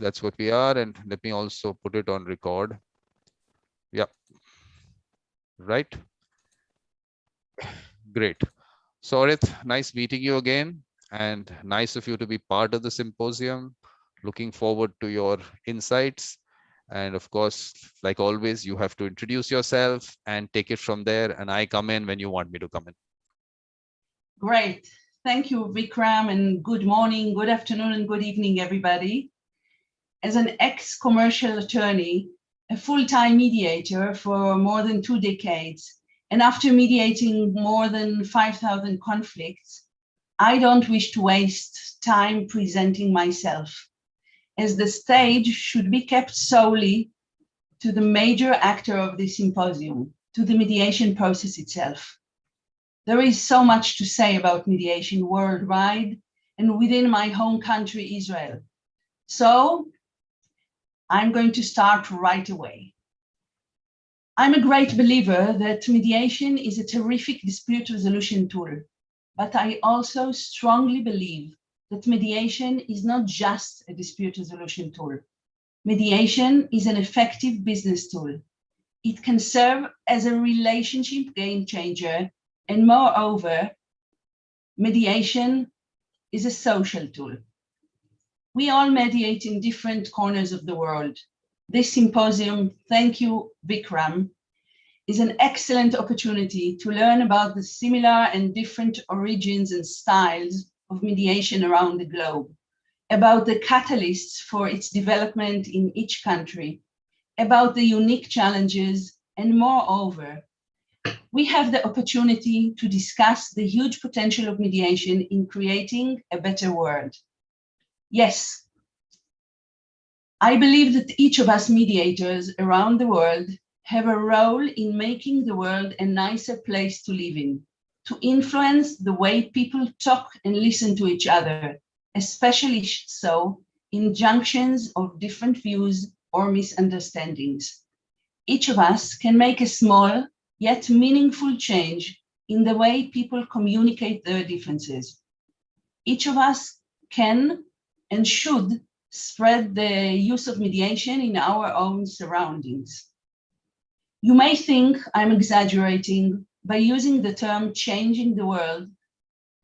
that's what we are. And let me also put it on record. Yeah, right. Great. So Orit, nice meeting you again, and nice of you to be part of the symposium. Looking forward to your insights. And of course, like always, you have to introduce yourself and take it from there. And I come in when you want me to come in. Great. Thank you, Vikram, and good morning, good afternoon, and good evening, everybody. As an ex-commercial attorney, a full-time mediator for more than 2 decades, and after mediating more than 5,000 conflicts, I don't wish to waste time presenting myself, as the stage should be kept solely to the major actor of the symposium, to the mediation process itself. There is so much to say about mediation worldwide and within my home country, Israel. So I'm going to start right away. I'm a great believer that mediation is a terrific dispute resolution tool, but I also strongly believe that mediation is not just a dispute resolution tool. Mediation is an effective business tool. It can serve as a relationship game changer, and moreover, mediation is a social tool. We all mediate in different corners of the world. This symposium, thank you, Vikram, is an excellent opportunity to learn about the similar and different origins and styles of mediation around the globe, about the catalysts for its development in each country, about the unique challenges, and moreover, we have the opportunity to discuss the huge potential of mediation in creating a better world. Yes, I believe that each of us mediators around the world have a role in making the world a nicer place to live in, to influence the way people talk and listen to each other, especially so in junctions of different views or misunderstandings. Each of us can make a small yet meaningful change in the way people communicate their differences. Each of us can and should spread the use of mediation in our own surroundings. You may think I'm exaggerating by using the term changing the world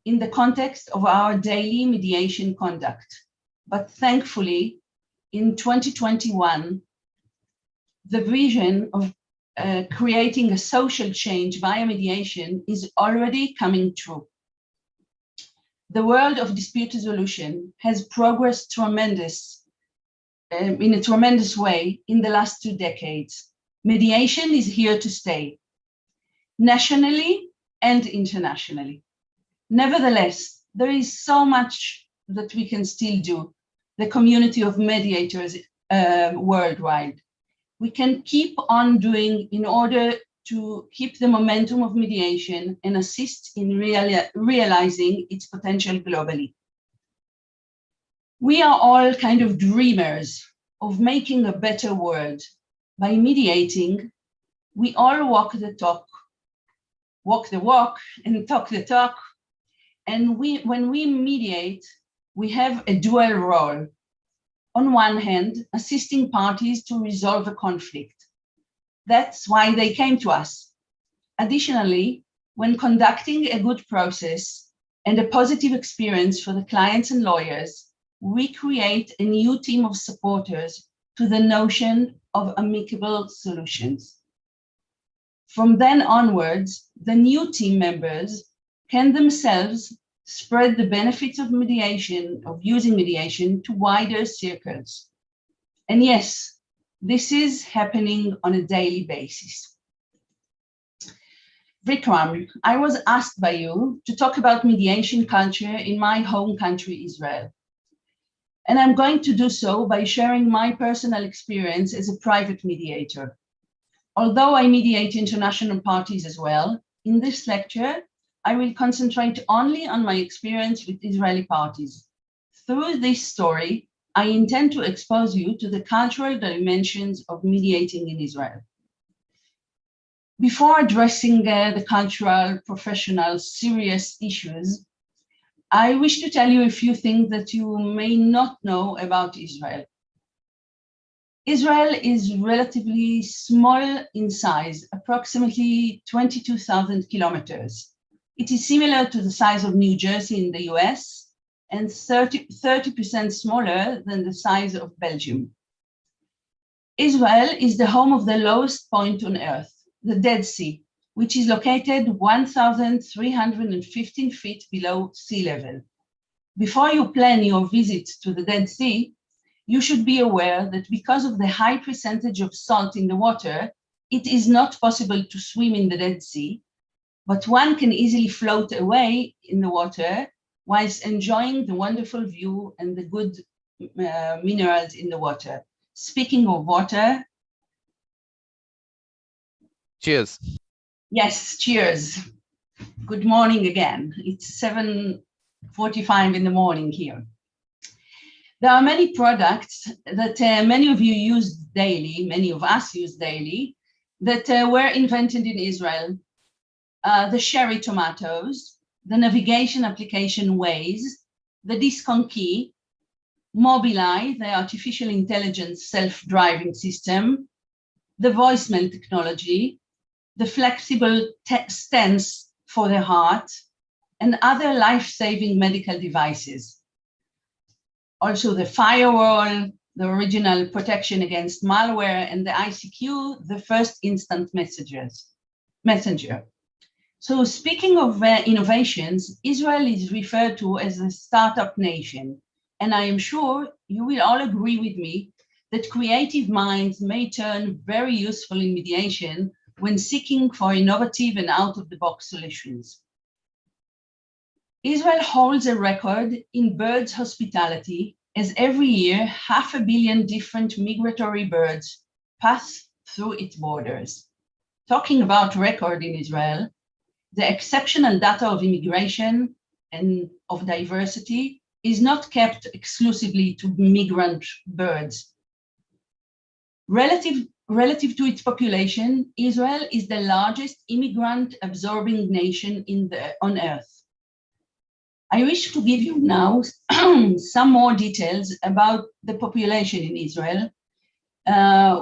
in the context of our daily mediation conduct, but thankfully, in 2021, the vision of creating a social change via mediation is already coming true. The world of dispute resolution has progressed in a tremendous way in the last 2 decades. Mediation is here to stay, nationally and internationally. Nevertheless, there is so much that we can still do, the community of mediators worldwide. We can keep on doing in order to keep the momentum of mediation and assist in realizing its potential globally. We are all kind of dreamers of making a better world. By mediating, we all walk the walk and talk the talk. And when we mediate, we have a dual role. On one hand, assisting parties to resolve a conflict. That's why they came to us. Additionally, when conducting a good process and a positive experience for the clients and lawyers, we create a new team of supporters to the notion of amicable solutions. From then onwards, the new team members can themselves spread the benefits of mediation, of using mediation to wider circles. And yes, this is happening on a daily basis. Vikram, I was asked by you to talk about mediation culture in my home country, Israel. And I'm going to do so by sharing my personal experience as a private mediator. Although I mediate international parties as well, in this lecture, I will concentrate only on my experience with Israeli parties. Through this story, I intend to expose you to the cultural dimensions of mediating in Israel. Before addressing the cultural, professional, serious issues, I wish to tell you a few things that you may not know about Israel. Israel is relatively small in size, approximately 22,000 kilometers. It is similar to the size of New Jersey in the US and 30% smaller than the size of Belgium. Israel is the home of the lowest point on Earth, the Dead Sea, which is located 1,315 feet below sea level. Before you plan your visit to the Dead Sea, you should be aware that because of the high percentage of salt in the water, it is not possible to swim in the Dead Sea, but one can easily float away in the water whilst enjoying the wonderful view and the good minerals in the water. Speaking of water. Cheers. Yes, cheers. Good morning again. It's 7:45 in the morning here. There are many products that many of you use daily, many of us use daily, that were invented in Israel. The cherry tomatoes, the navigation application Waze, the Discon key, Mobileye, the artificial intelligence self-driving system, the voicemail technology, the flexible stents for the heart, and other life-saving medical devices. Also the firewall, the original protection against malware, and the ICQ, the first instant messenger. So speaking of innovations, Israel is referred to as a startup nation. And I am sure you will all agree with me that creative minds may turn very useful in mediation when seeking for innovative and out-of-the-box solutions. Israel holds a record in birds hospitality, as every year 500 million different migratory birds pass through its borders. Talking about record in Israel, the exceptional data of immigration and of diversity is not kept exclusively to migrant birds. Relative to its population, Israel is the largest immigrant-absorbing nation on Earth. I wish to give you now some more details about the population in Israel,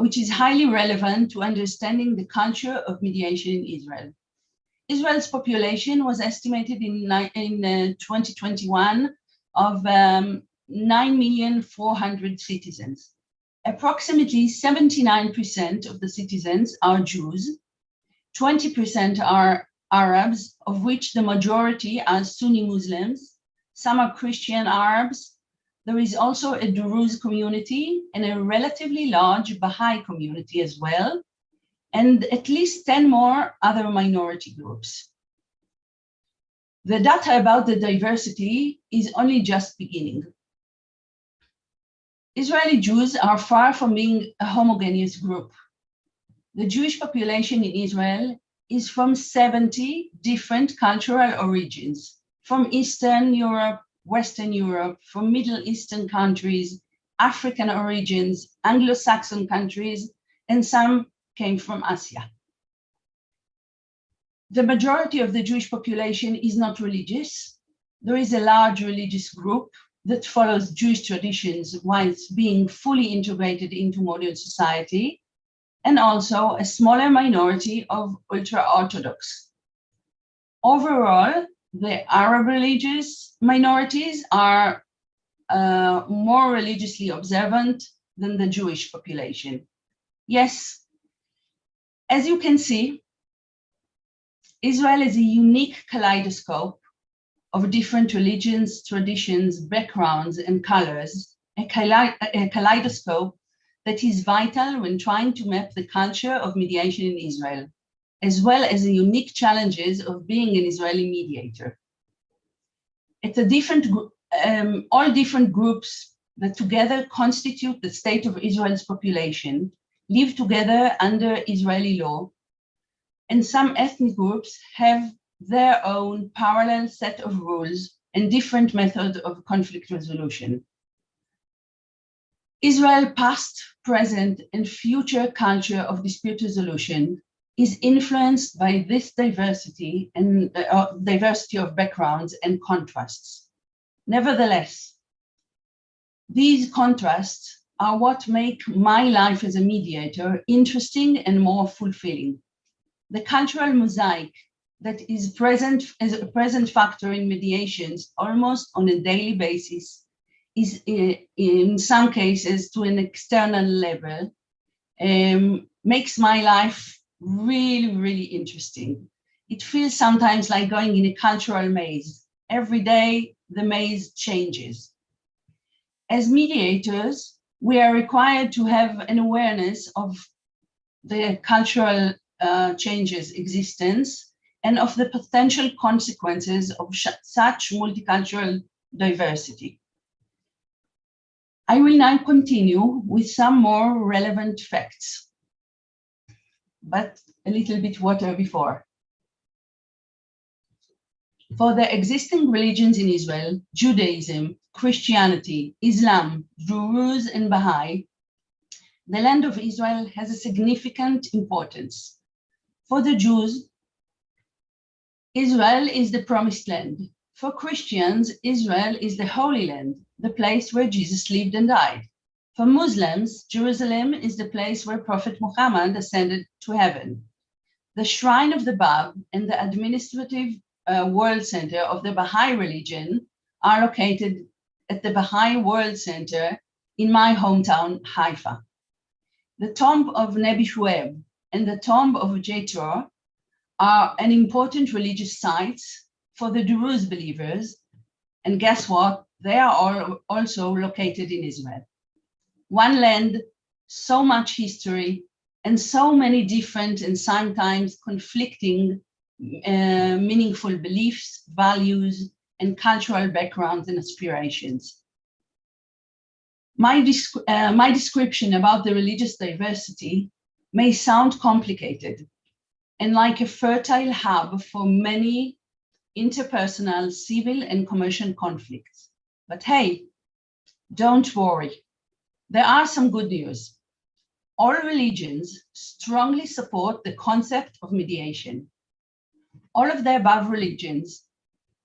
which is highly relevant to understanding the culture of mediation in Israel. Israel's population was estimated in 2021 of 9,400,000 citizens. Approximately 79% of the citizens are Jews, 20% are Arabs, of which the majority are Sunni Muslims. Some are Christian Arabs. There is also a Druze community and a relatively large Baha'i community as well, and at least 10 more other minority groups. The data about the diversity is only just beginning. Israeli Jews are far from being a homogeneous group. The Jewish population in Israel is from 70 different cultural origins, from Eastern Europe, Western Europe, from Middle Eastern countries, African origins, Anglo-Saxon countries, and some came from Asia. The majority of the Jewish population is not religious. There is a large religious group that follows Jewish traditions whilst being fully integrated into modern society, and also a smaller minority of ultra-Orthodox. Overall, the Arab religious minorities are more religiously observant than the Jewish population. Yes, as you can see, Israel is a unique kaleidoscope of different religions, traditions, backgrounds, and colors, a kaleidoscope that is vital when trying to map the culture of mediation in Israel, as well as the unique challenges of being an Israeli mediator. It's all different groups that together constitute the state of Israel's population, live together under Israeli law, and some ethnic groups have their own parallel set of rules and different methods of conflict resolution. Israel's past, present, and future culture of dispute resolution is influenced by this diversity and diversity of backgrounds and contrasts. Nevertheless, these contrasts are what make my life as a mediator interesting and more fulfilling. The cultural mosaic that is present as a present factor in mediations almost on a daily basis is in some cases to an external level, makes my life really, really interesting. It feels sometimes like going in a cultural maze. Every day, the maze changes. As mediators, we are required to have an awareness of the cultural changes existence and of the potential consequences of such multicultural diversity. I will now continue with some more relevant facts, but a little bit water before. For the existing religions in Israel, Judaism, Christianity, Islam, Druze, and Baha'i, the land of Israel has a significant importance. For the Jews, Israel is the promised land. For Christians, Israel is the Holy Land, the place where Jesus lived and died. For Muslims, Jerusalem is the place where Prophet Muhammad ascended to heaven. The Shrine of the Bab and the administrative World Center of the Baha'i religion are located at the Baha'i World Center in my hometown, Haifa. The tomb of Nebi Shuaib and the tomb of Jethro are an important religious sites for the Druze believers, and guess what? They are all also located in Israel. One land, so much history, and so many different and sometimes conflicting meaningful beliefs, values, and cultural backgrounds and aspirations. My description about the religious diversity may sound complicated and like a fertile hub for many interpersonal, civil, and commercial conflicts. But hey, don't worry. There are some good news. All religions strongly support the concept of mediation. All of the above religions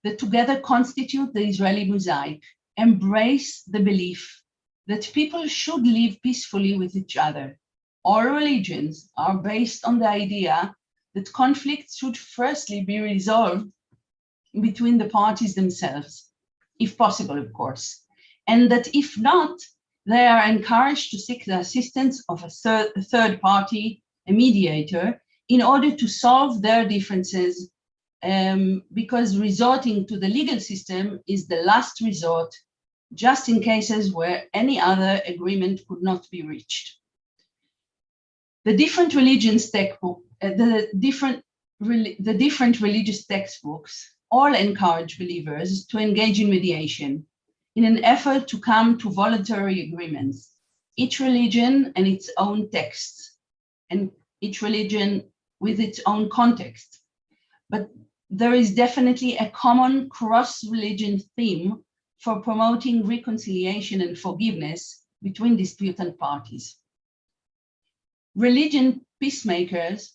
that together constitute the Israeli mosaic embrace the belief that people should live peacefully with each other. All religions are based on the idea that conflicts should firstly be resolved between the parties themselves, if possible, of course, and that if not, they are encouraged to seek the assistance of a third party, a mediator, in order to solve their differences, because resorting to the legal system is the last resort, just in cases where any other agreement could not be reached. The different religious textbooks, the different religious textbooks all encourage believers to engage in mediation in an effort to come to voluntary agreements. Each religion and its own texts, and each religion with its own context. But there is definitely a common cross-religion theme for promoting reconciliation and forgiveness between disputant parties. Religion peacemakers,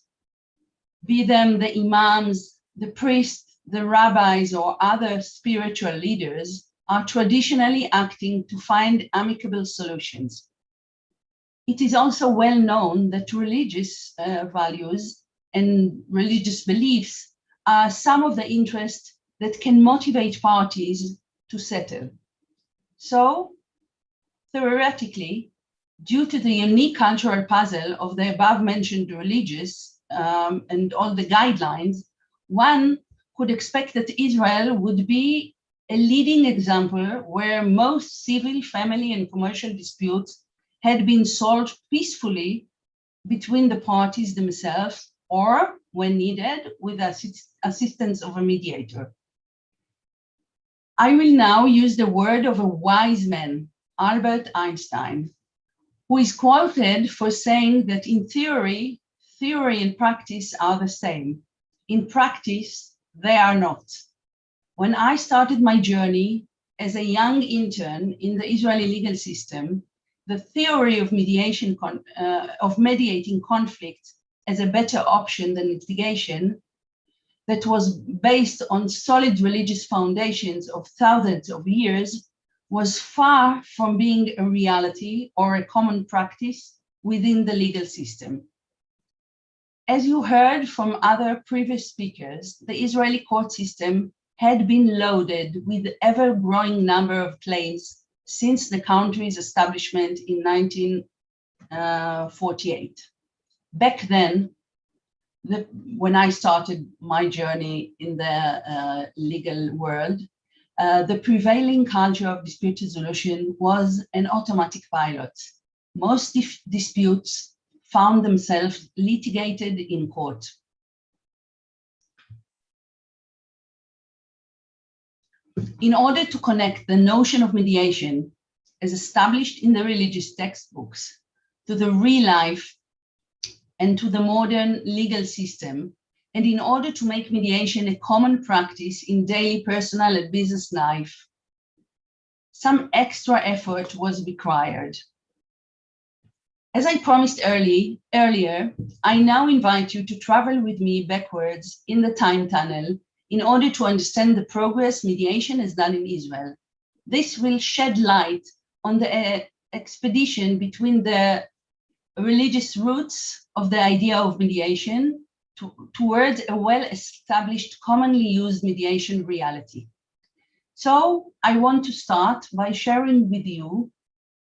be them the imams, the priests, the rabbis, or other spiritual leaders, are traditionally acting to find amicable solutions. It is also well known that religious values and religious beliefs are some of the interests that can motivate parties to settle. So, theoretically, due to the unique cultural puzzle of the above-mentioned religious and all the guidelines, one could expect that Israel would be a leading example where most civil, family, and commercial disputes had been solved peacefully between the parties themselves, or, when needed, with the assistance of a mediator. I will now use the word of a wise man, Albert Einstein, who is quoted for saying that in theory and practice are the same. In practice, they are not. When I started my journey as a young intern in the Israeli legal system, the theory of mediating conflict as a better option than litigation that was based on solid religious foundations of thousands of years was far from being a reality or a common practice within the legal system. As you heard from other previous speakers, the Israeli court system had been loaded with ever-growing number of claims since the country's establishment in 1948. Back then, when I started my journey in the legal world, the prevailing culture of dispute resolution was an automatic pilot. Most disputes found themselves litigated in court. In order to connect the notion of mediation as established in the religious textbooks to the real life and to the modern legal system, and in order to make mediation a common practice in daily personal and business life, some extra effort was required. As I promised earlier, I now invite you to travel with me backwards in the time tunnel in order to understand the progress mediation has done in Israel. This will shed light on the expedition between the religious roots of the idea of mediation towards a well-established, commonly used mediation reality. So I want to start by sharing with you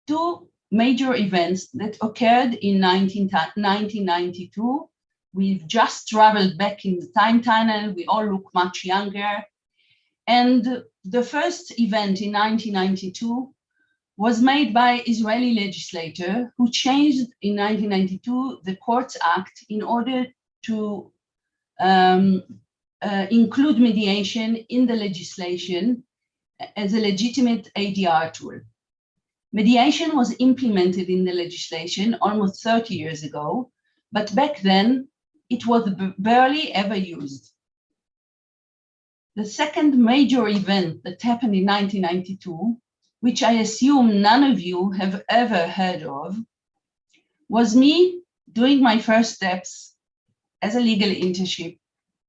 two major events that occurred in 1992. We've just traveled back in the time tunnel. We all look much younger. And the first event in 1992 was made by Israeli legislator who changed in 1992 the Courts Act in order to include mediation in the legislation as a legitimate ADR tool. Mediation was implemented in the legislation almost 30 years ago, but back then it was barely ever used. The second major event that happened in 1992, which I assume none of you have ever heard of, was me doing my first steps as a legal internship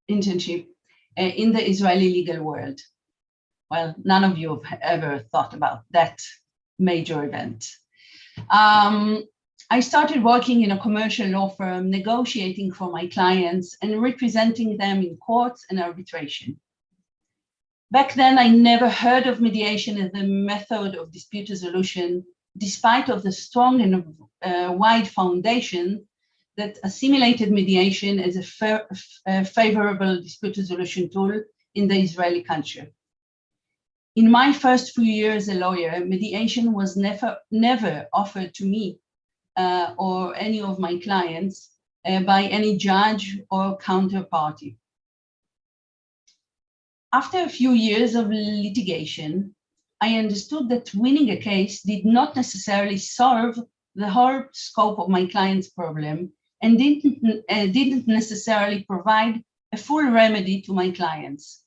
in the Israeli legal world. Well, none of you have ever thought about that major event. I started working in a commercial law firm, negotiating for my clients and representing them in courts and arbitration. Back then, I never heard of mediation as a method of dispute resolution, despite of the strong and wide foundation that assimilated mediation as a favorable dispute resolution tool in the Israeli culture. In my first few years as a lawyer, mediation was never offered to me or any of my clients by any judge or counterparty. After a few years of litigation, I understood that winning a case did not necessarily solve the whole scope of my client's problem and didn't necessarily provide a full remedy to my clients.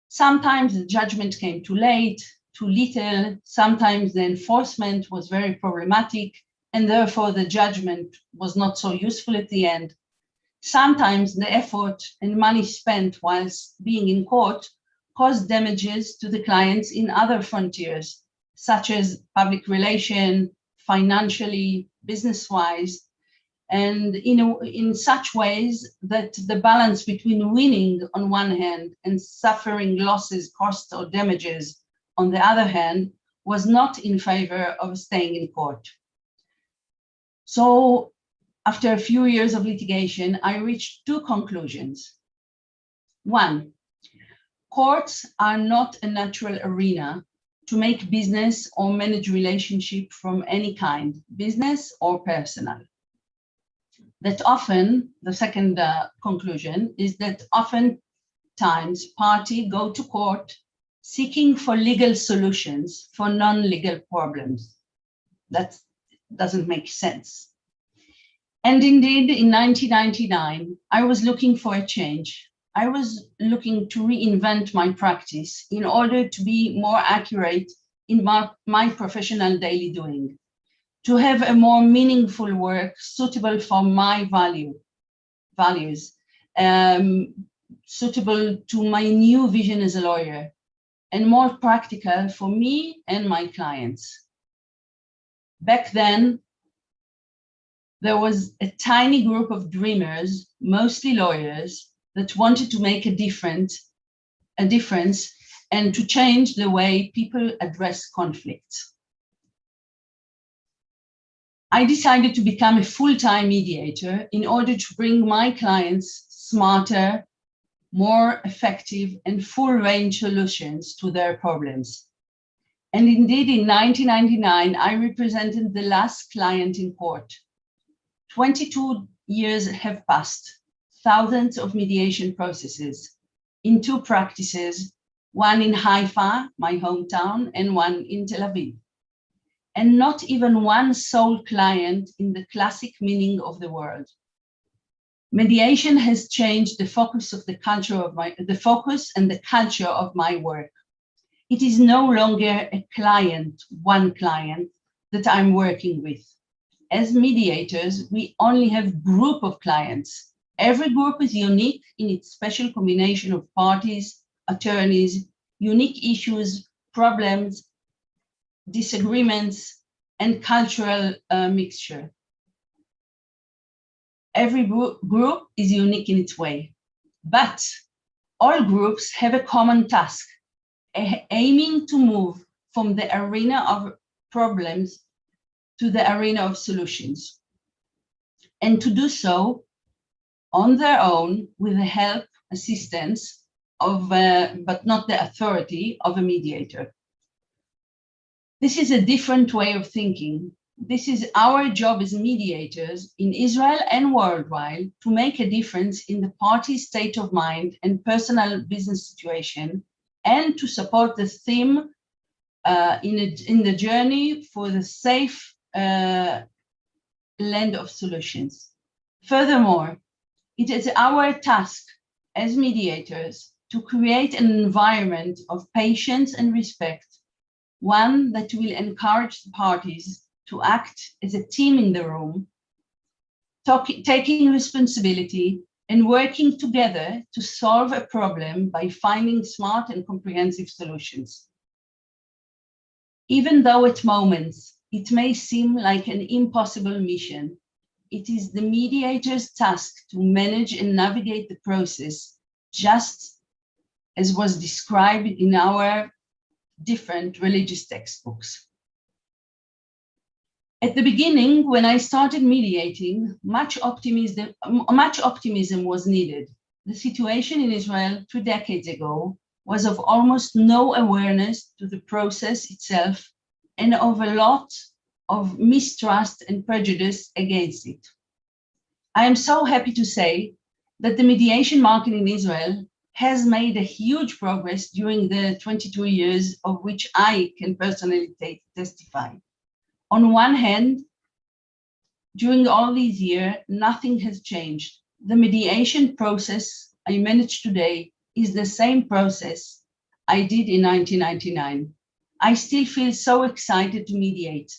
Sometimes the judgment came too late, too little. Sometimes the enforcement was very problematic, and therefore the judgment was not so useful at the end. Sometimes the effort and money spent whilst being in court caused damages to the clients in other frontiers, such as public relation, financially, business-wise, and in such ways that the balance between winning on one hand and suffering losses, costs, or damages on the other hand was not in favor of staying in court. So after a few years of litigation, I reached two conclusions. One, courts are not a natural arena to make business or manage relationship from any kind, business or personal. That often, the second conclusion is that oftentimes parties go to court seeking for legal solutions for non-legal problems. That doesn't make sense. And indeed, in 1999, I was looking for a change. I was looking to reinvent my practice in order to be more accurate in my professional daily doing, to have a more meaningful work suitable for my values, suitable to my new vision as a lawyer, and more practical for me and my clients. Back then, there was a tiny group of dreamers, mostly lawyers, that wanted to make a difference and to change the way people address conflicts. I decided to become a full-time mediator in order to bring my clients smarter, more effective, and full-range solutions to their problems. And indeed, in 1999, I represented the last client in court. 22 years have passed, thousands of mediation processes in 2 practices, one in Haifa, my hometown, and one in Tel Aviv. And not even one sole client in the classic meaning of the word. Mediation has changed the focus and the culture of my work. It is no longer a client, one client that I'm working with. As mediators, we only have a group of clients. Every group is unique in its special combination of parties, attorneys, unique issues, problems, disagreements, and cultural mixture. Every group is unique in its way, but all groups have a common task, aiming to move from the arena of problems to the arena of solutions, and to do so on their own with the help, assistance of, but not the authority of a mediator. This is a different way of thinking. This is our job as mediators in Israel and worldwide to make a difference in the party's state of mind and personal business situation, and to support the theme in the journey for the safe land of solutions. Furthermore, it is our task as mediators to create an environment of patience and respect, one that will encourage the parties to act as a team in the room, taking responsibility and working together to solve a problem by finding smart and comprehensive solutions. Even though at moments it may seem like an impossible mission, it is the mediator's task to manage and navigate the process, just as was described in our different religious textbooks. At the beginning, when I started mediating, much optimism was needed. The situation in Israel 2 decades ago was of almost no awareness to the process itself and of a lot of mistrust and prejudice against it. I am so happy to say that the mediation market in Israel has made a huge progress during the 22 years of which I can personally testify. On one hand, during all these years, nothing has changed. The mediation process I manage today is the same process I did in 1999. I still feel so excited to mediate.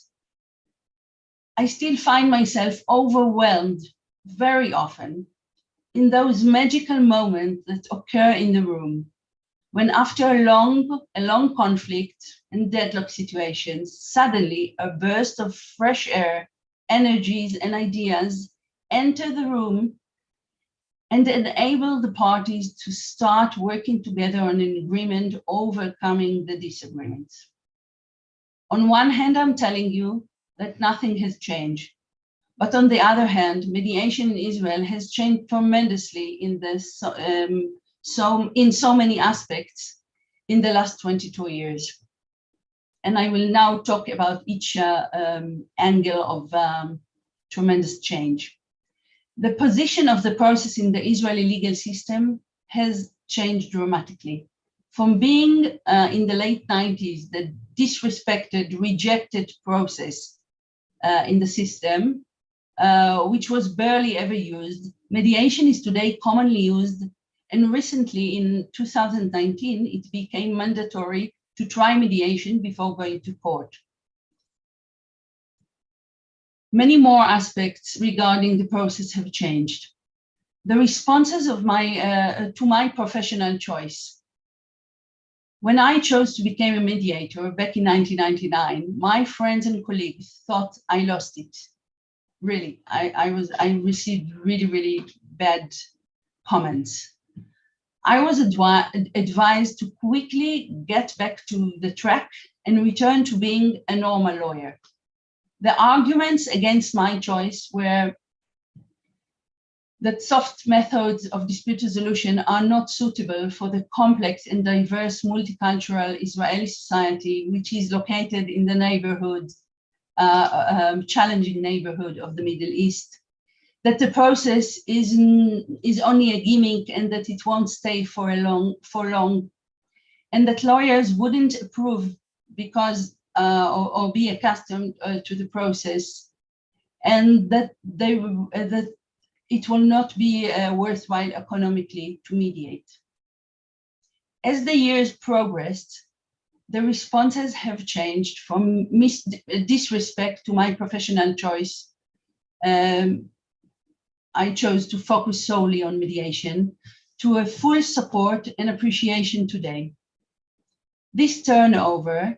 I still find myself overwhelmed very often in those magical moments that occur in the room, when after a long conflict and deadlock situations, suddenly a burst of fresh air, energies, and ideas enter the room and enable the parties to start working together on an agreement, overcoming the disagreements. On one hand, I'm telling you that nothing has changed. But on the other hand, mediation in Israel has changed tremendously in so many aspects in the last 22 years. And I will now talk about each angle of tremendous change. The position of the process in the Israeli legal system has changed dramatically. From being in the late 90s, the disrespected, rejected process in the system, which was barely ever used, mediation is today commonly used, and recently in 2019, it became mandatory to try mediation before going to court. Many more aspects regarding the process have changed. The responses of to my professional choice. When I chose to become a mediator back in 1999, my friends and colleagues thought I lost it. Really, I received really, really bad comments. I was advised to quickly get back to the track and return to being a normal lawyer. The arguments against my choice were that soft methods of dispute resolution are not suitable for the complex and diverse multicultural Israeli society, which is located in the neighborhood, challenging neighborhood of the Middle East, that the process is only a gimmick and that it won't stay for long, and that lawyers wouldn't approve because or be accustomed to the process, and that that it will not be worthwhile economically to mediate. As the years progressed, the responses have changed from disrespect to my professional choice. I chose to focus solely on mediation, to a full support and appreciation today. This turnover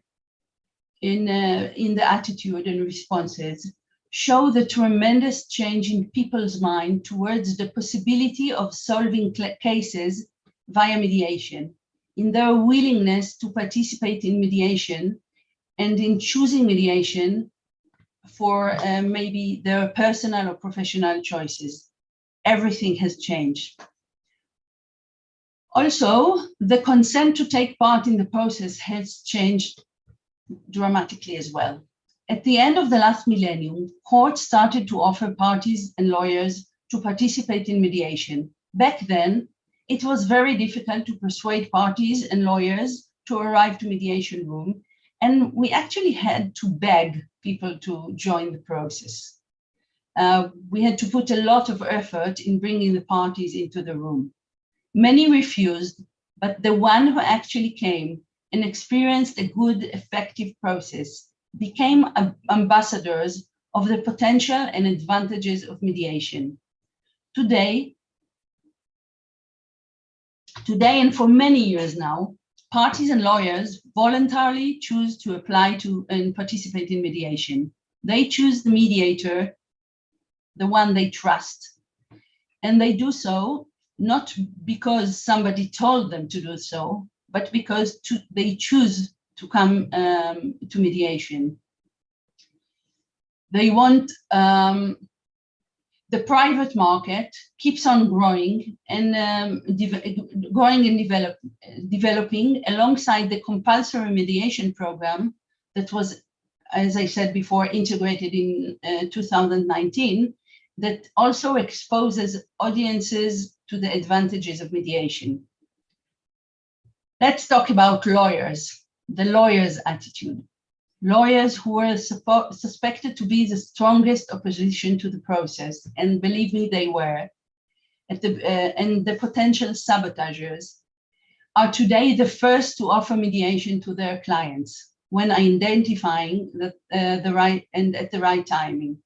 in the attitude and responses show the tremendous change in people's mind towards the possibility of solving cases via mediation, in their willingness to participate in mediation and in choosing mediation for maybe their personal or professional choices. Everything has changed. Also, the consent to take part in the process has changed dramatically as well. At the end of the last millennium, courts started to offer parties and lawyers to participate in mediation. Back then, it was very difficult to persuade parties and lawyers to arrive to mediation room, and we actually had to beg people to join the process. We had to put a lot of effort in bringing the parties into the room. Many refused, but the one who actually came and experienced a good, effective process became ambassadors of the potential and advantages of mediation. Today and for many years now, parties and lawyers voluntarily choose to apply to and participate in mediation. They choose the mediator, the one they trust, and they do so not because somebody told them to do so, but because they choose to come to mediation. They want the private market keeps on growing and developing alongside the compulsory mediation program that was, as I said before, integrated in 2019, that also exposes audiences to the advantages of mediation. Let's talk about lawyers, the lawyers' attitude. Lawyers who were suspected to be the strongest opposition to the process, and believe me, they were, and the potential sabotagers, are today the first to offer mediation to their clients when identifying the right and at the right timing.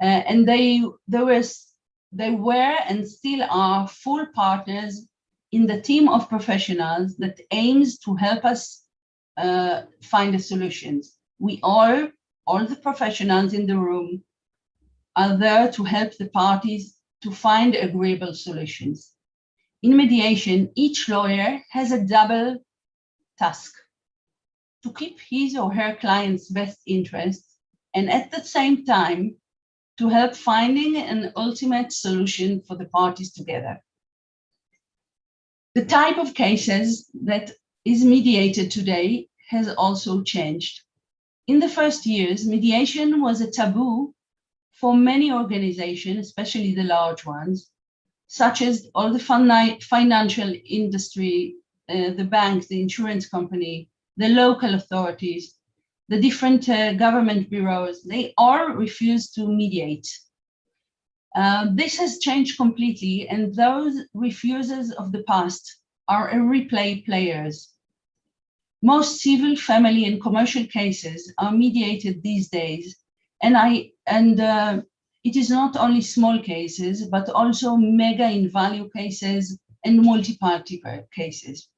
And they were and still are full partners in the team of professionals that aims to help us find the solutions. We all the professionals in the room are there to help the parties to find agreeable solutions. In mediation, each lawyer has a double task: to keep his or her client's best interests, and at the same time, to help finding an ultimate solution for the parties together. The type of cases that is mediated today has also changed. In the first years, mediation was a taboo for many organizations, especially the large ones, such as all the financial industry, the banks, the insurance company, the local authorities, the different government bureaus. They all refuse to mediate. This has changed completely, and those refusers of the past are replay players. Most civil, family, and commercial cases are mediated these days, and it is not only small cases, but also mega in value cases and multi-party cases.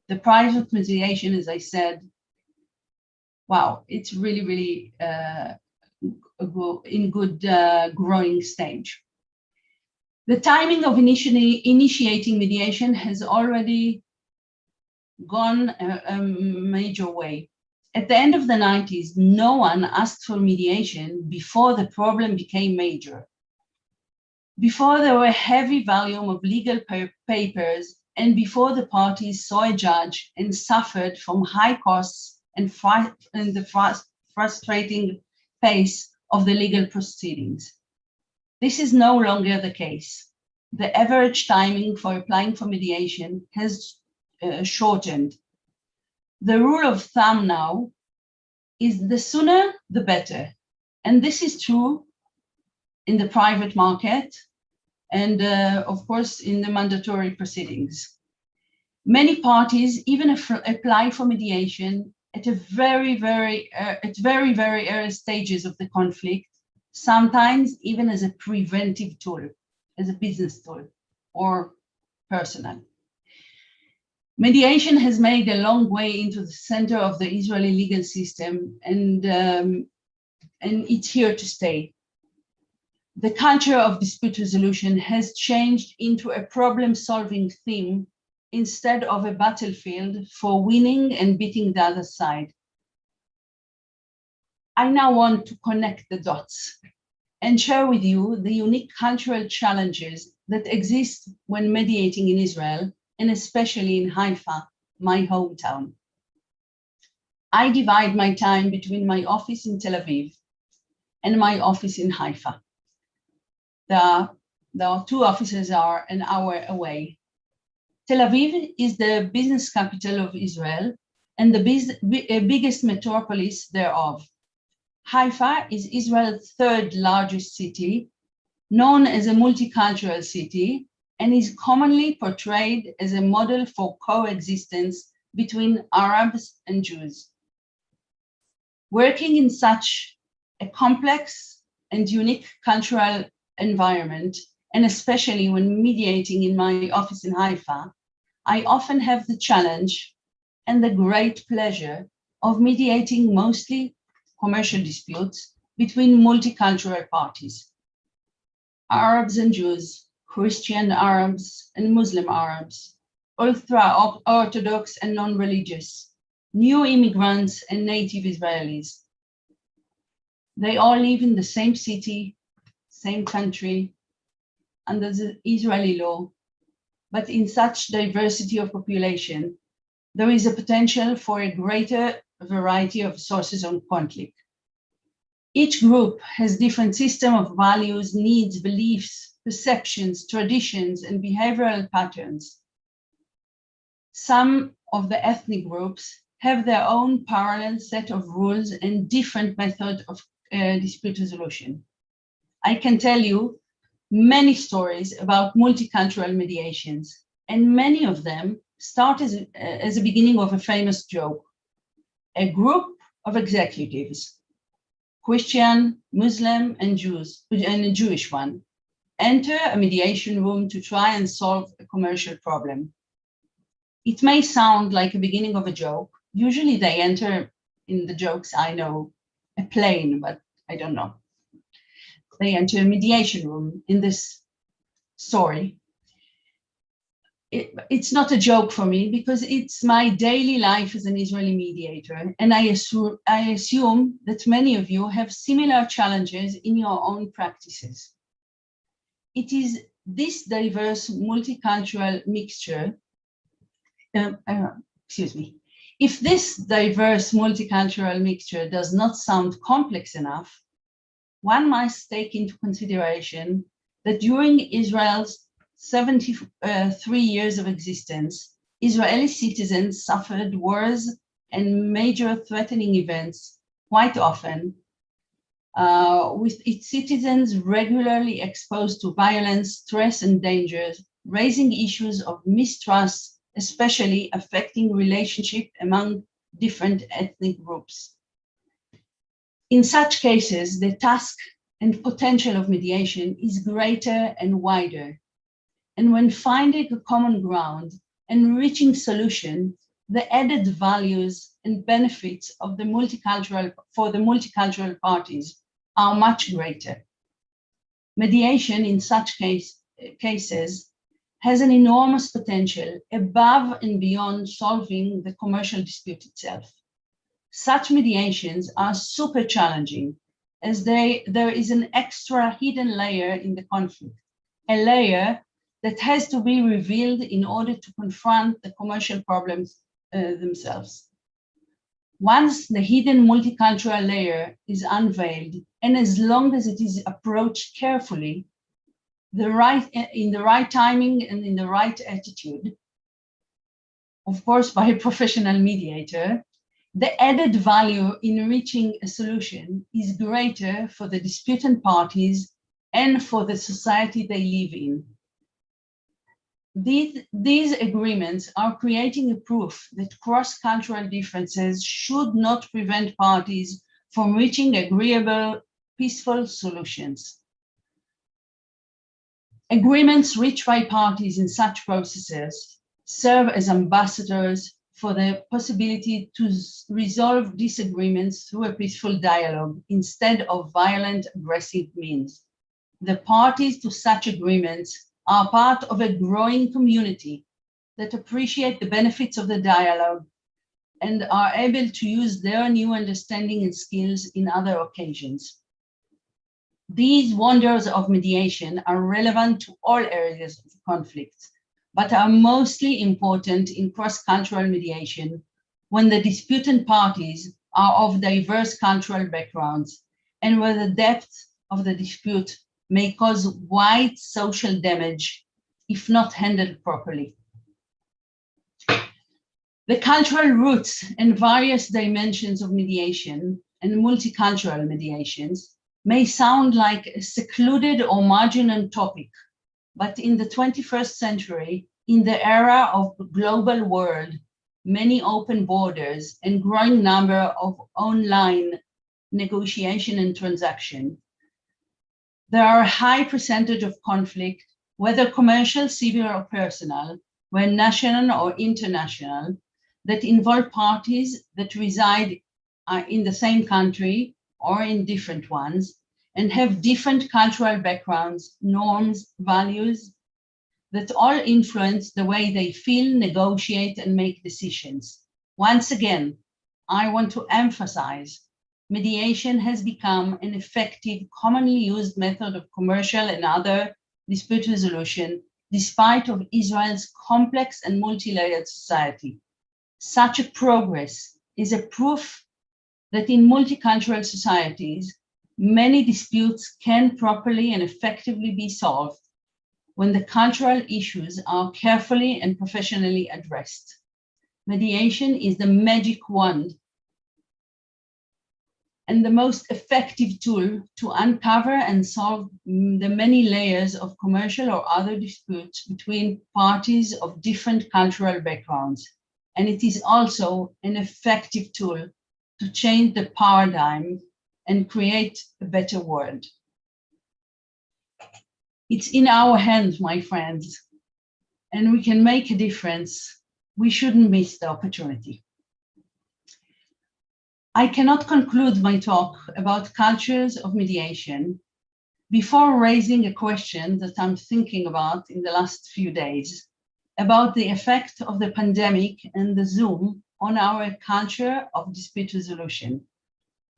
The private mediation, as I said, wow, it's really, really in good growing stage. The timing of initiating mediation has already gone a major way. At the end of the 90s, no one asked for mediation before the problem became major. Before there were a heavy volume of legal papers, and before the parties saw a judge and suffered from high costs and the frustrating pace of the legal proceedings. This is no longer the case. The average timing for applying for mediation has shortened. The rule of thumb now is the sooner, the better. And this is true in the private market and of course in the mandatory proceedings. Many parties even apply for mediation at very early stages of the conflict, sometimes even as a preventive tool, as a business tool or personal. Mediation has made a long way into the center of the Israeli legal system, and it's here to stay. The culture of dispute resolution has changed into a problem-solving theme instead of a battlefield for winning and beating the other side. I now want to connect the dots and share with you the unique cultural challenges that exist when mediating in Israel, and especially in Haifa, my hometown. I divide my time between my office in Tel Aviv and my office in Haifa. The two offices are an hour away. Tel Aviv is the business capital of Israel and the biggest metropolis thereof. Haifa is Israel's third largest city, known as a multicultural city, and is commonly portrayed as a model for coexistence between Arabs and Jews. Working in such a complex and unique cultural environment, and especially when mediating in my office in Haifa, I often have the challenge and the great pleasure of mediating mostly commercial disputes between multicultural parties, Arabs and Jews, Christian Arabs and Muslim Arabs, ultra-Orthodox and non-religious, new immigrants and native Israelis. They all live in the same city, same country, under the Israeli law, but in such diversity of population, there is a potential for a greater variety of sources of conflict. Each group has different system of values, needs, beliefs, perceptions, traditions, and behavioral patterns. Some of the ethnic groups have their own parallel set of rules and different methods of dispute resolution. I can tell you many stories about multicultural mediations, and many of them start as a beginning of a famous joke. A group of executives, Christian, Muslim, and Jews, and a Jewish one, enter a mediation room to try and solve a commercial problem. It may sound like a beginning of a joke. Usually they enter, in the jokes I know, a plane, but I don't know. They enter a mediation room in this story. It's not a joke for me because it's my daily life as an Israeli mediator, and I assume that many of you have similar challenges in your own practices. It is this diverse multicultural mixture, if this diverse multicultural mixture does not sound complex enough, one must take into consideration that during Israel's 73 years of existence, Israeli citizens suffered wars and major threatening events quite often, with its citizens regularly exposed to violence, stress, and dangers, raising issues of mistrust, especially affecting relationship among different ethnic groups. In such cases, the task and potential of mediation is greater and wider. And when finding a common ground and reaching solution the added values and benefits of the multicultural parties are much greater. Mediation in such cases has an enormous potential above and beyond solving the commercial dispute itself. Such mediations are super challenging as there is an extra hidden layer in the conflict, a layer that has to be revealed in order to confront the commercial problems themselves. Once the hidden multicultural layer is unveiled, and as long as it is approached carefully, in the right timing and in the right attitude, of course, by a professional mediator, the added value in reaching a solution is greater for the disputant parties and for the society they live in. These agreements are creating a proof that cross-cultural differences should not prevent parties from reaching agreeable, peaceful solutions. Agreements reached by parties in such processes serve as ambassadors for the possibility to resolve disagreements through a peaceful dialogue instead of violent, aggressive means. The parties to such agreements are part of a growing community that appreciate the benefits of the dialogue and are able to use their new understanding and skills in other occasions. These wonders of mediation are relevant to all areas of conflict, but are mostly important in cross-cultural mediation when the disputant parties are of diverse cultural backgrounds and where the depth of the dispute may cause wide social damage if not handled properly. The cultural roots and various dimensions of mediation and multicultural mediations may sound like a secluded or marginal topic, but in the 21st century, in the era of the global world, many open borders and growing number of online negotiation and transaction, there are a high percentage of conflict, whether commercial, civil, or personal, whether national or international, that involve parties that reside in the same country or in different ones and have different cultural backgrounds, norms, values, that all influence the way they feel, negotiate, and make decisions. Once again, I want to emphasize mediation has become an effective, commonly used method of commercial and other dispute resolution, despite of Israel's complex and multi-layered society. Such a progress is a proof that in multicultural societies, many disputes can properly and effectively be solved when the cultural issues are carefully and professionally addressed. Mediation is the magic wand and the most effective tool to uncover and solve the many layers of commercial or other disputes between parties of different cultural backgrounds. And it is also an effective tool to change the paradigm and create a better world. It's in our hands, my friends, and we can make a difference. We shouldn't miss the opportunity. I cannot conclude my talk about cultures of mediation before raising a question that I'm thinking about in the last few days about the effect of the pandemic and the Zoom on our culture of dispute resolution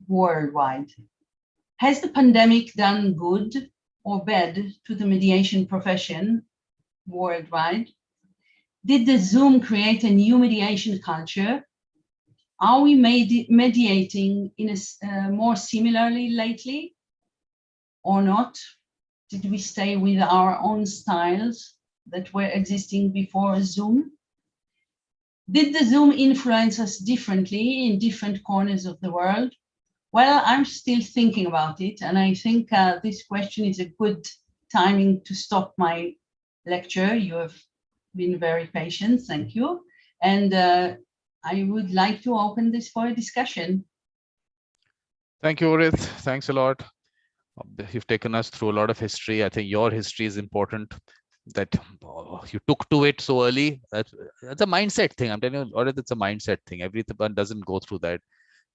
worldwide. Has the pandemic done good or bad to the mediation profession worldwide? Did the Zoom create a new mediation culture? Are we mediating in a more similarly lately or not? Did we stay with our own styles that were existing before Zoom? Did the Zoom influence us differently in different corners of the world? Well, I'm still thinking about it, and I think this question is a good timing to stop my lecture. You have been very patient, thank you. And I would like to open this for a discussion. Thank you, Orit. Thanks a lot. You've taken us through a lot of history. I think your history is important. that you took to it so early. That's a mindset thing. I'm telling you, or it's a mindset thing. Everyone doesn't go through that.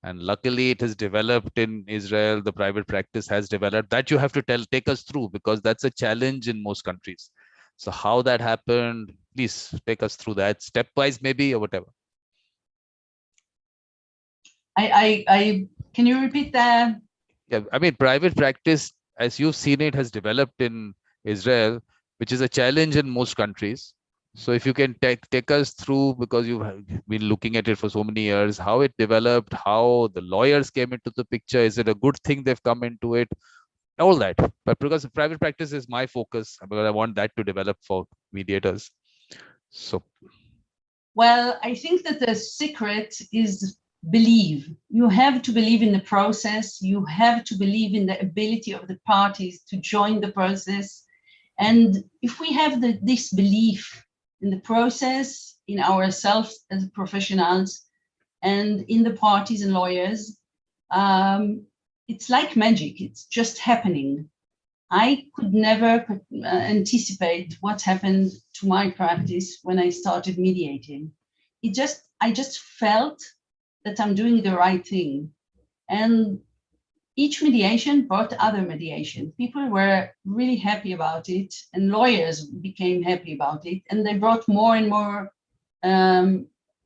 And luckily it has developed in Israel. The private practice has developed. That you have to take us through, because that's a challenge in most countries. So how that happened, please take us through that stepwise, maybe, or whatever. Can you repeat that? Yeah, I mean, private practice, as you've seen, it has developed in Israel, which is a challenge in most countries. So if you can take us through, because you've been looking at it for so many years, how it developed, how the lawyers came into the picture, is it a good thing they've come into it, all that. But because private practice is my focus, because I want that to develop for mediators. So, well, I think that the secret is believe. You have to believe in the process. You have to believe in the ability of the parties to join the process. And if we have this belief in the process, in ourselves as professionals, and in the parties and lawyers, it's like magic. It's just happening. I could never anticipate what happened to my practice when I started mediating. I just felt that I'm doing the right thing. And each mediation brought other mediation. People were really happy about it, and lawyers became happy about it, and they brought more and more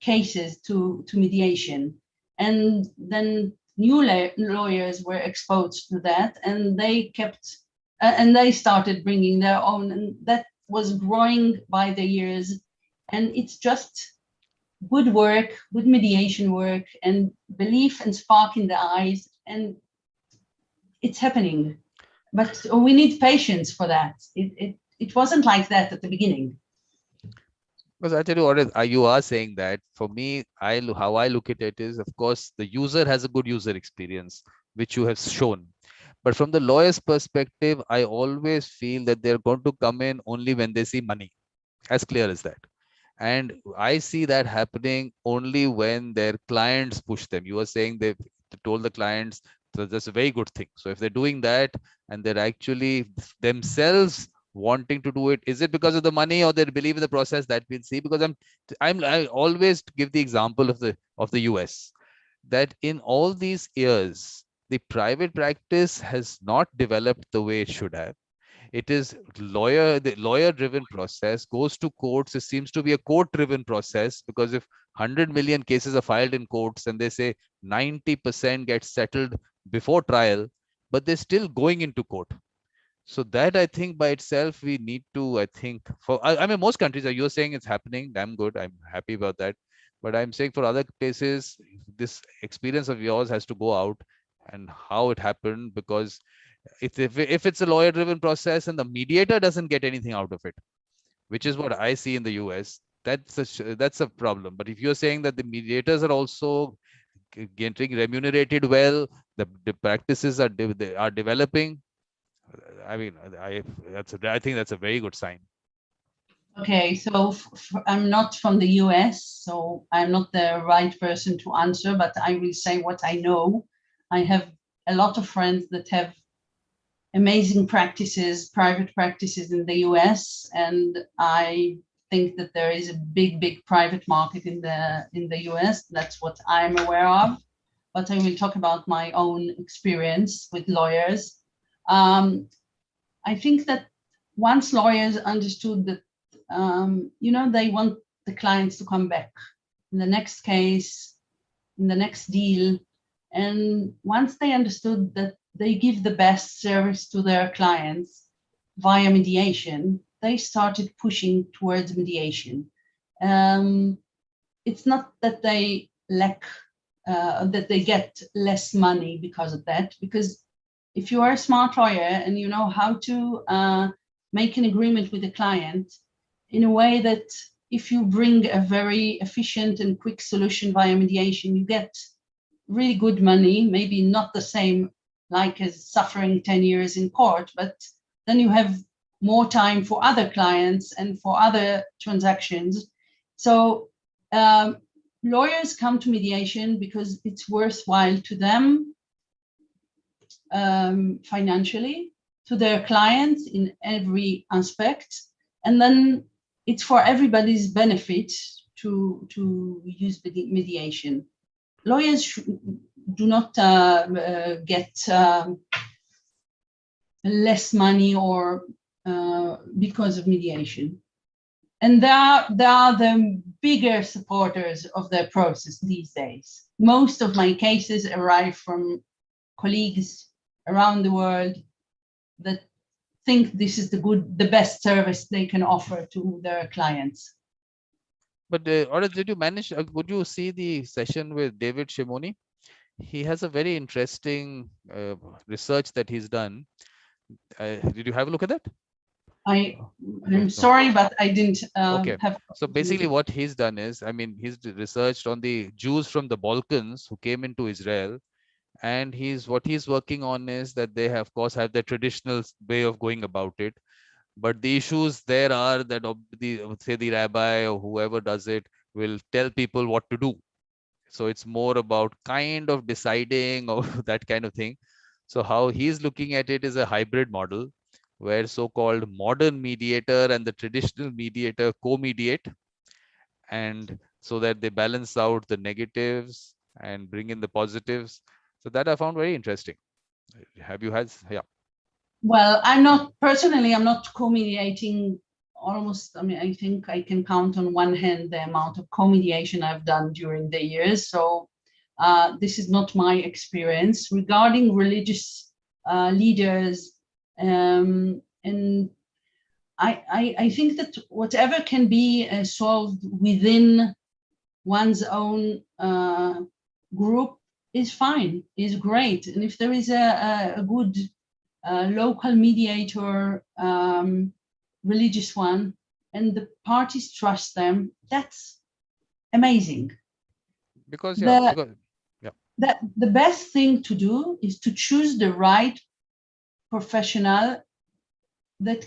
cases to mediation. And then new lawyers were exposed to that, and they kept, and they started bringing their own, and that was growing by the years. And it's just good work, good mediation work, and belief and spark in the eyes, and it's happening. But we need patience for that. It wasn't like that at the beginning. because I tell you what, you are saying that. For me, how I look at it is, of course, the user has a good user experience, which you have shown. But from the lawyer's perspective, I always feel that they're going to come in only when they see money, as clear as that. And I see that happening only when their clients push them. You are saying they've told the clients, so that's a very good thing. So if they're doing that and they're actually themselves wanting to do it, is it because of the money or they believe in the process? That we'll see. Because I always give the example of the US, that in all these years the private practice has not developed the way it should have. It is the lawyer driven process, goes to courts. It seems to be a court driven process, because if 100 million cases are filed in courts and they say 90% get settled before trial, but they're still going into court. So that, I think, by itself, we need to, I think, I mean, most countries, you're saying it's happening, damn good, I'm happy about that. But I'm saying for other places, this experience of yours has to go out, and how it happened. Because if it's a lawyer driven process and the mediator doesn't get anything out of it, which is what I see in the US, that's a problem. But if you're saying that the mediators are also getting remunerated well, the practices are developing, I mean, I think that's a very good sign. Okay, so I'm not from the US, so I'm not the right person to answer, but I will say what I know. I have a lot of friends that have amazing practices, private practices in the US, and I think that there is a big private market in the US. That's what I'm aware of. But I will talk about my own experience with lawyers. I think that once lawyers understood that, they want the clients to come back in the next case, in the next deal. And once they understood that they give the best service to their clients via mediation, they started pushing towards mediation. It's not that they lack, that they get less money because of that, because if you are a smart lawyer and you know how to make an agreement with the client in a way that if you bring a very efficient and quick solution via mediation, you get really good money, maybe not the same like as suffering 10 years in court, but then you have more time for other clients and for other transactions. So lawyers come to mediation because it's worthwhile to them financially, to their clients in every aspect, and then it's for everybody's benefit to use mediation. Lawyers do not get less money or because of mediation. And they are the bigger supporters of the process these days. Most of my cases arrive from colleagues around the world that think this is the best service they can offer to their clients. But Orit, did you manage? Would you see the session with David Shimoni? He has a very interesting research that he's done. Did you have a look at that? I'm sorry, but I didn't Okay. have. So basically what he's done is, I mean, he's researched on the Jews from the Balkans who came into Israel, and what he's working on is that they have, of course, have their traditional way of going about it. But the issues there are that the rabbi or whoever does it will tell people what to do. So it's more about kind of deciding or that kind of thing. So how he's looking at it is a hybrid model where so-called modern mediator and the traditional mediator co-mediate, and so that they balance out the negatives and bring in the positives. So that I found very interesting. Have you had? Yeah. Well, I'm not co-mediating almost. I mean, I think I can count on one hand the amount of co-mediation I've done during the years. So this is not my experience. Regarding religious leaders, and I think that whatever can be solved within one's own group is fine, is great. And if there is a good local mediator, religious one, and the parties trust them, that's amazing. Because the best thing to do is to choose the right professional that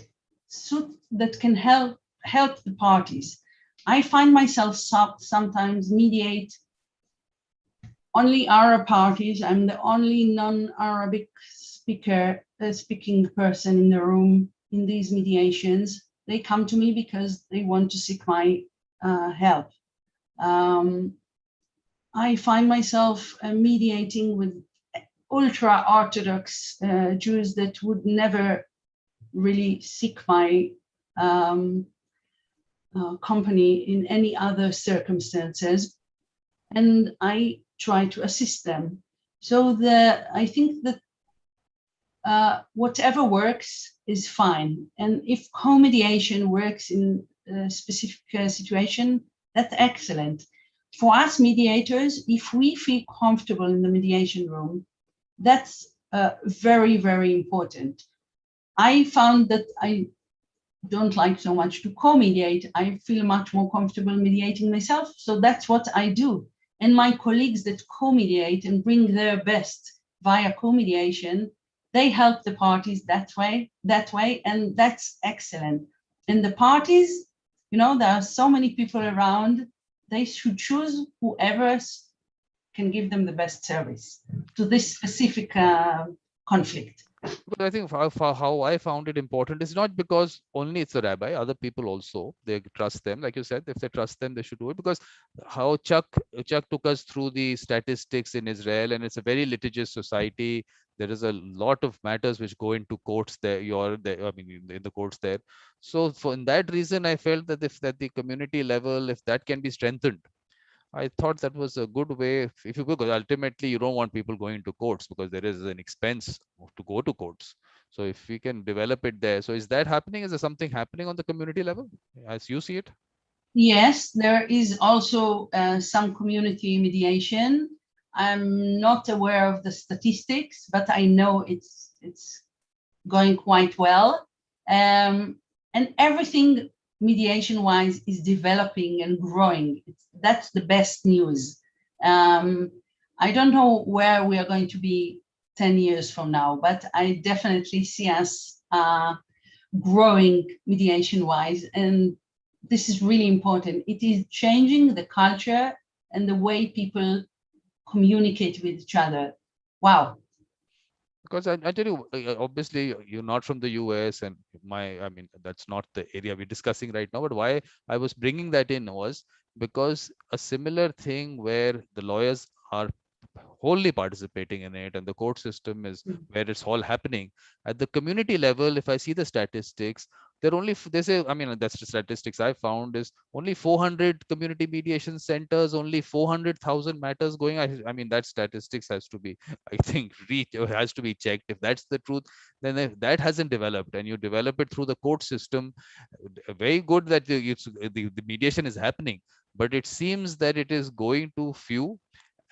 can help the parties. I find myself sometimes mediate only Arab parties. I'm the only non-Arabic speaking person in the room in these mediations. They come to me because they want to seek my help. I find myself mediating with ultra-Orthodox Jews that would never really seek my company in any other circumstances, and I try to assist them. So I think that whatever works is fine, and if co-mediation works in a specific situation, that's excellent. For us mediators, if we feel comfortable in the mediation room, that's very, very important. I found that I don't like so much to co-mediate. I feel much more comfortable mediating myself. So that's what I do. And my colleagues that co-mediate and bring their best via co-mediation, they help the parties that way, and that's excellent. And the parties, there are so many people around, they should choose whoever can give them the best service to this specific conflict. But I think how I found it important is not because only it's a rabbi, other people also, they trust them. Like you said, if they trust them, they should do it. Because how Chuck took us through the statistics in Israel, and it's a very litigious society. There is a lot of matters which go into courts there. In the courts there. So in that reason, I felt that if the community level, if that can be strengthened, I thought that was a good way. If you go, because ultimately you don't want people going to courts because there is an expense to go to courts. So if we can develop it there, so is that happening? Is there something happening on the community level as you see it? Yes, there is also some community mediation. I'm not aware of the statistics, but I know it's going quite well. And everything mediation-wise is developing and growing. That's the best news. I don't know where we are going to be 10 years from now, but I definitely see us growing mediation-wise, and this is really important. It is changing the culture and the way people communicate with each other. Wow. Because I tell you, obviously you're not from the US, and I mean, that's not the area we're discussing right now. But why I was bringing that in was because a similar thing where the lawyers are wholly participating in it, and the court system is where it's all happening. At the community level, if I see the statistics, there only they say, I mean, that's the statistics I found, is only 400 community mediation centers, only 400,000 matters going. I mean, that statistics has to be, I think, has to be checked. If that's the truth, then if that hasn't developed, and you develop it through the court system, very good that the mediation is happening, but it seems that it is going to few,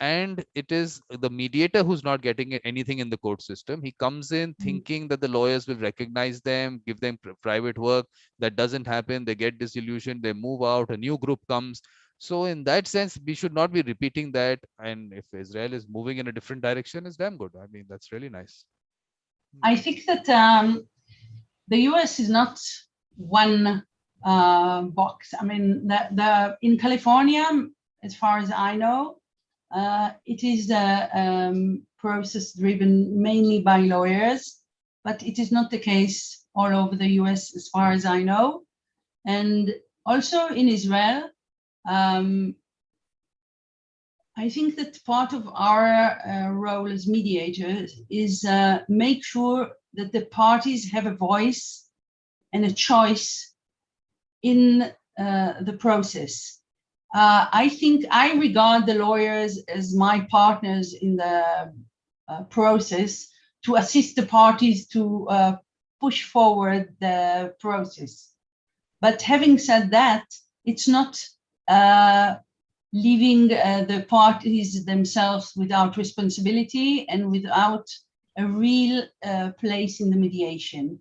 and it is the mediator who's not getting anything in the court system. He comes in thinking that the lawyers will recognize them, give them private work. That doesn't happen. They get disillusioned, they move out, a new group comes. So in that sense, we should not be repeating that. And if Israel is moving in a different direction, it's damn good. I mean, that's really nice. I think that the US is not one box. I mean, in California, as far as I know, it is a process driven mainly by lawyers, but it is not the case all over the US, as far as I know. And also in Israel, I think that part of our role as mediators is make sure that the parties have a voice and a choice in the process. I think I regard the lawyers as my partners in the process to assist the parties to push forward the process. But having said that, it's not leaving the parties themselves without responsibility and without a real place in the mediation.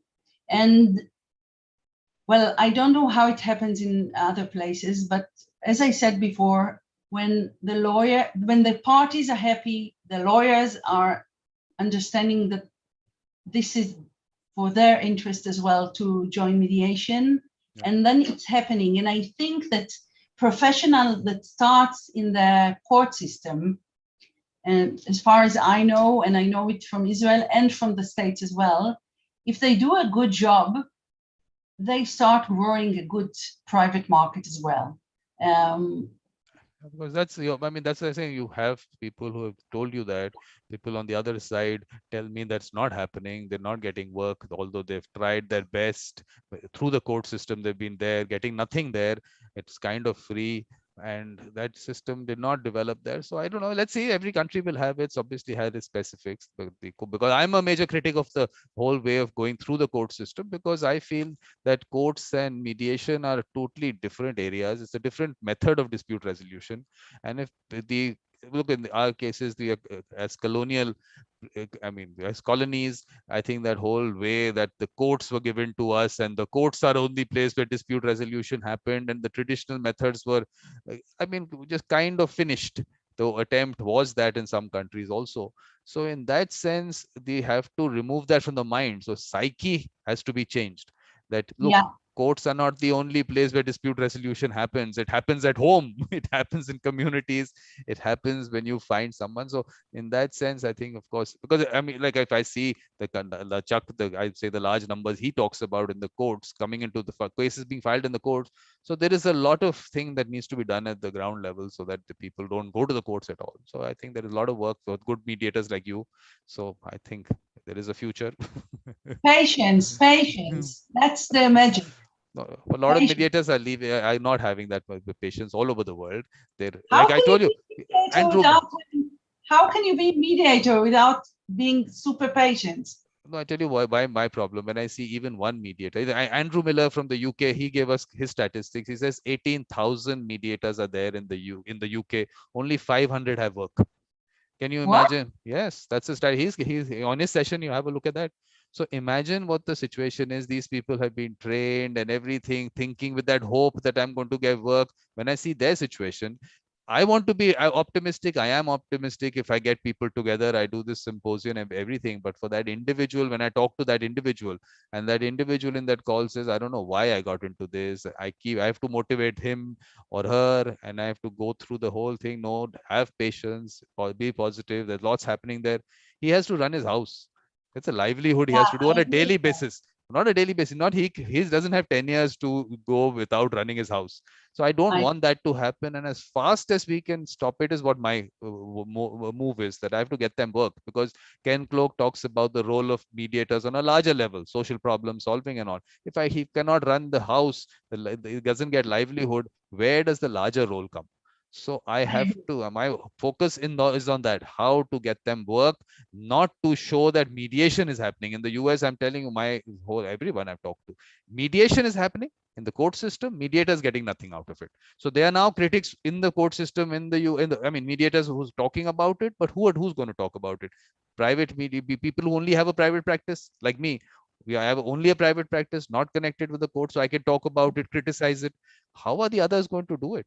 And well, I don't know how it happens in other places, but as I said before, when the parties are happy, the lawyers are understanding that this is for their interest as well to join mediation, and then it's happening. And I think that professional that starts in the court system, and as far as I know, and I know it from Israel and from the States as well, if they do a good job, they start growing a good private market as well. Because that's I mean, that's what I'm saying. You have people who have told you that. People on the other side tell me that's not happening. They're not getting work, although they've tried their best through the court system. They've been there, getting nothing there. It's kind of free, and that system did not develop there. So I don't know. Let's see. Every country will have its, obviously has its specifics. But because I'm a major critic of the whole way of going through the court system, because I feel that courts and mediation are totally different areas. It's a different method of dispute resolution. And if the look in our cases, the as colonial, I mean, as colonies, I think that whole way that the courts were given to us, and the courts are only place where dispute resolution happened, and the traditional methods were, I mean, just kind of finished. The attempt was that in some countries also. So in that sense, they have to remove that from the mind. So psyche has to be changed. That look, courts are not the only place where dispute resolution happens. It happens at home. It happens in communities. It happens when you find someone. So in that sense, I think, of course, because I mean, like if I see I'd say the large numbers he talks about in the courts coming into the cases being filed in the courts. So there is a lot of thing that needs to be done at the ground level so that the people don't go to the courts at all. So I think there is a lot of work for good mediators like you. So I think there is a future. Patience. That's the magic. A lot of mediators are leaving, are not having that much patience all over the world. They're How like I can you told you, be mediator Andrew. without how can you be mediator without being super patient? No, I tell you why my problem. When I see even one mediator, Andrew Miller from the UK, he gave us his statistics. He says 18,000 mediators are there in the UK. Only 500 have work. Can you What? imagine? Yes, that's his style. He's on his session. You have a look at that. So imagine what the situation is. These people have been trained and everything, thinking with that hope that I'm going to get work. When I see their situation, I want to be optimistic. I am optimistic. If I get people together, I do this symposium and everything. But for that individual, when I talk to that individual, and that individual in that call says, I don't know why I got into this. I have to motivate him or her, and I have to go through the whole thing. No, have patience or be positive. There's lots happening there. He has to run his house. It's a livelihood he Yeah, has to do on I a agree daily with that. basis. Not a daily basis. Not he doesn't have 10 years to go without running his house. So I don't I want that to happen. And as fast as we can stop it is what my move is, that I have to get them work, because Ken Cloke talks about the role of mediators on a larger level, social problem solving and all. If he cannot run the house, he doesn't get livelihood, where does the larger role come? So I I have agree. to, my focus is on that, how to get them work, not to show that mediation is happening. In the US, I'm telling you, everyone I've talked to, mediation is happening in the court system. Mediators getting nothing out of it. So they are now critics in the court system, I mean, mediators who's talking about it, but who's going to talk about it? Private media people who only have a private practice, like me. We have only a private practice, not connected with the court, so I can talk about it, criticize it. How are the others going to do it?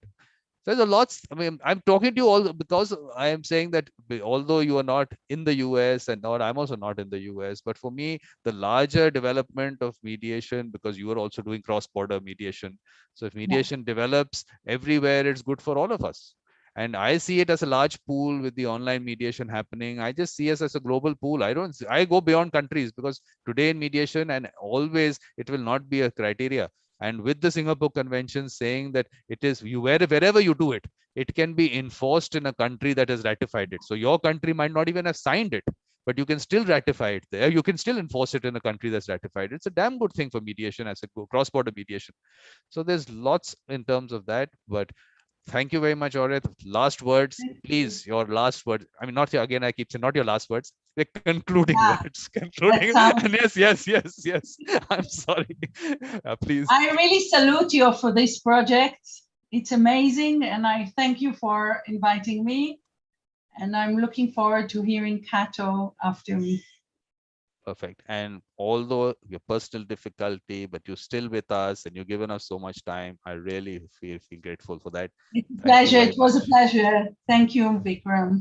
So there's a lot. I mean, I'm talking to you all because I am saying that although you are not in the US, and not, I'm also not in the US, but for me, the larger development of mediation, because you are also doing cross-border mediation. So if Yeah. mediation develops everywhere, it's good for all of us. And I see it as a large pool with the online mediation happening. I just see us as a global pool. I go beyond countries, because today in mediation, and always, it will not be a criteria. And with the Singapore Convention saying that it is wherever you do it, it can be enforced in a country that has ratified it. So your country might not even have signed it, but you can still ratify it there. You can still enforce it in a country that's ratified. It's a damn good thing for mediation, as a cross-border mediation. So there's lots in terms of that. But thank you very much, Orit. Last words, Thank you. please. Your last words. I mean, not your, again, I keep saying not your last words. They're concluding Yeah, words. that Concluding. sounds. And yes. I'm sorry. Please. I really salute you for this project. It's amazing, and I thank you for inviting me. And I'm looking forward to hearing Kato after me. Perfect. And although your personal difficulty, but you're still with us and you've given us so much time, I really feel grateful for that. It's a Thank you pleasure. very It was a much. pleasure. Thank you, Vikram.